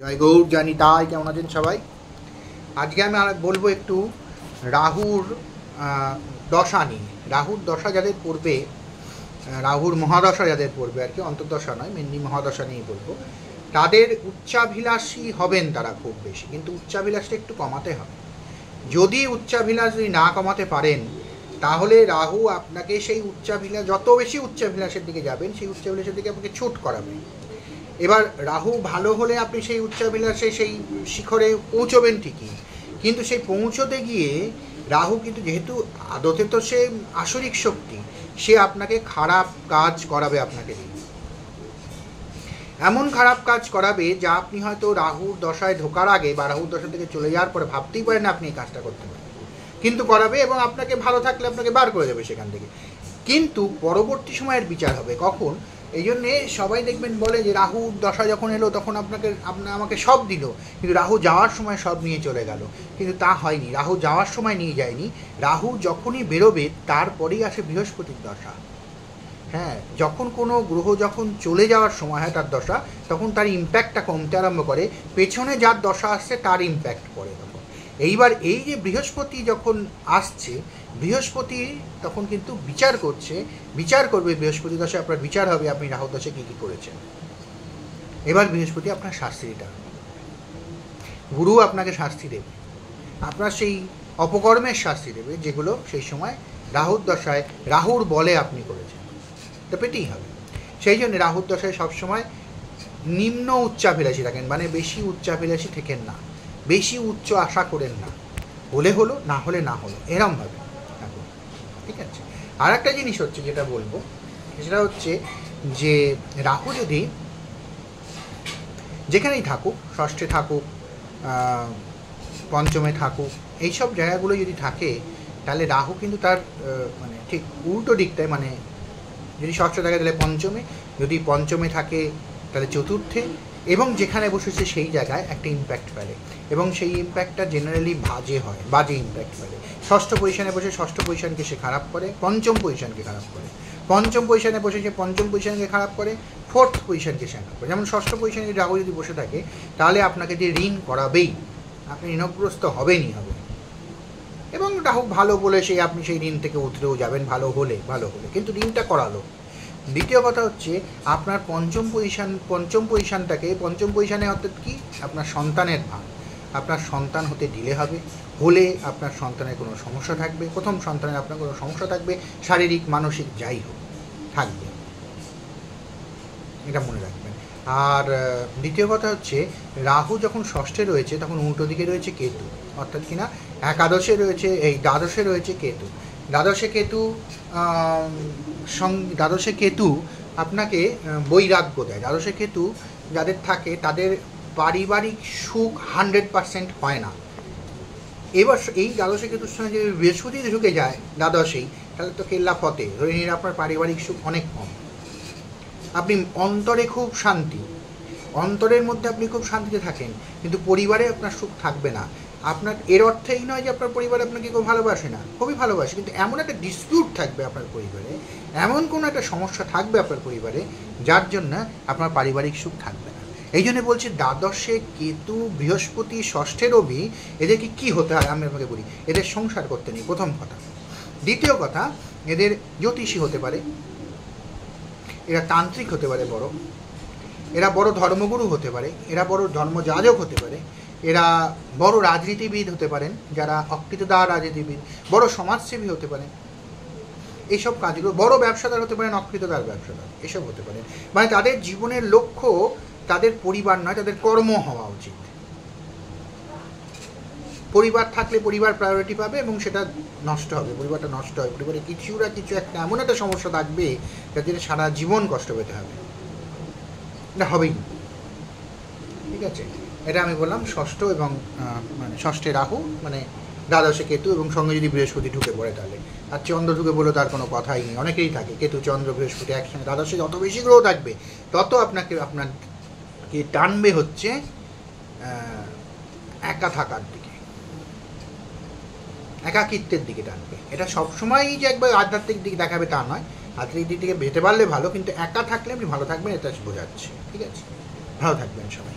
জয় গৌর জানি তাই। কেমন আছেন সবাই? আজকে আমি বলবো একটু রাহুর দশা নিয়ে। রাহুর দশা যাদের পড়বে, রাহুর মহাদশা যাদের পড়বে আর কি, অন্তর্দশা নয়, মেনলি মহাদশা নিয়েই বলবো। তাদের উচ্চাভিলাষী হবেন তারা খুব বেশি, কিন্তু উচ্চাভিলাষটা একটু কমাতে হবে। যদি উচ্চাভিলাষ যদি না কমাতে পারেন তাহলে রাহু আপনাকে সেই উচ্চাভিলাষ, যত বেশি উচ্চাভিলাষের দিকে যাবেন সেই উচ্চাভিলাষের দিকে আপনাকে ছুট করাবে। এবার রাহু ভালো হলে আপনি সেই উচ্চাভিলাষে সেই শিখরে পৌঁছবেন ঠিকই, কিন্তু সেই পৌঁছতে গিয়ে রাহু কিন্তু যেহেতু আদতে তো সে আসরিক শক্তি, সে আপনাকে খারাপ কাজ করাবে, আপনাকে দিয়ে এমন খারাপ কাজ করাবে যা আপনি হয়তো রাহুর দশায় ঢোকার আগে বা রাহুর দশা থেকে চলে যাওয়ার পরে ভাবতেই পারেন আপনি এই কাজটা করতে পারেন, কিন্তু করাবে এবং আপনাকে ভালো থাকলে আপনাকে বার করে দেবে সেখান থেকে। কিন্তু পরবর্তী সময়ের বিচার হবে কখন? এই জন্যে সবাই দেখবেন বলে যে রাহুর দশা যখন এলো তখন আমাকে সব দিল, কিন্তু রাহু যাওয়ার সময় সব নিয়ে চলে গেল। কিন্তু তা হয়নি, রাহু যাওয়ার সময় নিয়ে যায়নি। রাহু যখনই বেরোবে তারপরেই আসে বৃহস্পতির দশা। হ্যাঁ, যখন কোনো গ্রহ যখন চলে যাওয়ার সময় হয় তার দশা, তখন তার ইম্প্যাক্টটা কমতে আরম্ভ করে, পেছনে যার দশা আসছে তার ইম্প্যাক্ট পড়ে তখন। এইবার এই যে বৃহস্পতি যখন আসছে, বৃহস্পতি তখন কিন্তু বিচার করবে বৃহস্পতি দশায় আপনার বিচার হবে আপনি রাহু দশায় কী কী করেছেন। এবার বৃহস্পতি আপনার শাস্তি দিতে হবে, গুরু আপনাকে শাস্তি দেবে, আপনার সেই অপকর্মের শাস্তি দেবে যেগুলো সেই সময় রাহুর দশায় রাহুর বলে আপনি করেছেন, তো পেতেই হবে। সেই জন্য রাহুর দশায় সবসময় নিম্ন উচ্চাভিলাষী রাখেন, মানে বেশি উচ্চাভিলাষী থেকেন না, বেশি উচ্চ আশা করেন না, হলে হলো, না হলে না হলো, এরমভাবে। ঠিক আছে। আর একটা জিনিস হচ্ছে যেটা বলবো, সেটা হচ্ছে যে রাহু যদি যেখানেই থাকুক, ষষ্ঠে থাকুক, পঞ্চমে থাকুক, এইসব জায়গাগুলো যদি থাকে তাহলে রাহু কিন্তু তার মানে ঠিক উল্টো দিকটায়, মানে যদি ষষ্ঠ থাকে তাহলে পঞ্চমে, যদি পঞ্চমে থাকে তাহলে চতুর্থে, এবং যেখানে বসেছে সেই জায়গায় একটা ইম্প্যাক্ট ফেলে, এবং সেই ইম্প্যাক্টটা জেনারেলি বাজে ইম্প্যাক্ট ফেলে। ষষ্ঠ পজিশনে বসে ষষ্ঠ পজিশনকে সে খারাপ করে, পঞ্চম পজিশনকে খারাপ করে, পঞ্চম পজিশনে বসে সে পঞ্চম পজিশনকে খারাপ করে, ফোর্থ পজিশনকে সে খারাপ করে। যেমন ষষ্ঠ পজিশনে যদি রাহু যদি বসে থাকে তাহলে আপনাকে যে ঋণ করাবেই, আপনি ঋণগ্রস্ত হবেনই হবে, এবং রাহু ভালো বলে আপনি সেই ঋণ থেকে উতরেও যাবেন ভালো হলে, কিন্তু ঋণটা করালো। দ্বিতীয় কথা হচ্ছে আপনার পঞ্চম পজিশানে অর্থাৎ কি, আপনার সন্তানের ভাব, আপনার সন্তান হতে ডিলে হবে, হলে আপনার সন্তানের কোনো সমস্যা থাকবে, প্রথম সন্তানের আপনার কোনো সমস্যা থাকবে, শারীরিক মানসিক যাই হোক থাকবে, এটা মনে রাখবেন। আর দ্বিতীয় কথা হচ্ছে রাহু যখন ষষ্ঠে রয়েছে তখন উল্টো দিকে রয়েছে কেতু, অর্থাৎ কিনা দ্বাদশে রয়েছে কেতু। দ্বাদশে কেতু আপনাকে বৈরাগ্য দেয়। দ্বাদশে কেতু যাদের থাকে তাদের পারিবারিক সুখ 100% হয় না। এবার এই দ্বাদশে কেতুর সঙ্গে যদি বৃহস্পতি ঢুকে যায় দ্বাদশেই, তাহলে তো কেল্লা ফতে, ধরে নিন আপনার পারিবারিক সুখ অনেক কম, আপনি অন্তরে খুব শান্তি, অন্তরের মধ্যে আপনি খুব শান্তিতে থাকেন, কিন্তু পরিবারে আপনার সুখ থাকবে না। আপনার এর অর্থ এই নয় যে আপনার পরিবার আপনাকে খুব ভালোবাসে না, খুবই ভালোবাসে, কিন্তু এমন একটা ডিসপিউট থাকবে আপনার পরিবারে, এমন কোনো একটা সমস্যা থাকবে আপনার পরিবারে যার জন্য আপনার পারিবারিক সুখ থাকবে না। এই জন্য বলছি দ্বাদশে কেতু, বৃহস্পতি, ষষ্ঠে রবি, এদেরকে কী হতে হয় আমি আপনাকে বলি, এদের সংসার করতে নেই, প্রথম কথা। দ্বিতীয় কথা, এদের জ্যোতিষী হতে পারে, এরা তান্ত্রিক হতে পারে বড়, এরা বড় ধর্মগুরু হতে পারে, এরা বড় ধর্মযাজক হতে পারে, এরা বড় রাজনীতিবিদ হতে পারেন, যারা অকৃতদার রাজনীতিবিদ, বড় সমাজসেবী হতে পারেন, এইসব কাজগুলো, বড় ব্যবসাদার হতে পারেন, অকৃতদার ব্যবসাদার, এসব হতে পারেন। মানে তাদের জীবনের লক্ষ্য তাদের পরিবার নয়, তাদের কর্ম হওয়া উচিত। পরিবার থাকলে পরিবার প্রায়োরিটি পাবে এবং সেটা নষ্ট হবে, পরিবারটা নষ্ট হবে, পরিবারে কিছু একটা এমন একটা সমস্যা থাকবে যাতে সারা জীবন কষ্ট পেতে হবে, এটা হবেই। ঠিক আছে, এটা আমি বললাম ষষ্ঠ এবং মানে ষষ্ঠে রাহু, মানে দ্বাদশে কেতু, এবং সঙ্গে যদি বৃহস্পতি ঢুকে পড়ে তাহলে, আর চন্দ্র ঢুকে পড়লে তার কোনো কথাই নেই, অনেকেই থাকে কেতু চন্দ্র বৃহস্পতি একসঙ্গে। দ্বাদশে যত বেশি গ্রহ থাকবে তত আপনাকে টানবে হচ্ছে একা থাকার দিকে, একাকিত্বের দিকে টানবে। এটা সবসময়ই যে একবার আধ্যাত্মিক দিক দেখাবে তা নয়, আধ্যাত্মিক দিক থেকে যেতে পারলে ভালো, কিন্তু একা থাকলে আপনি ভালো থাকবেন, এটা বোঝাচ্ছে। ঠিক আছে, ভালো থাকবেন সবাই।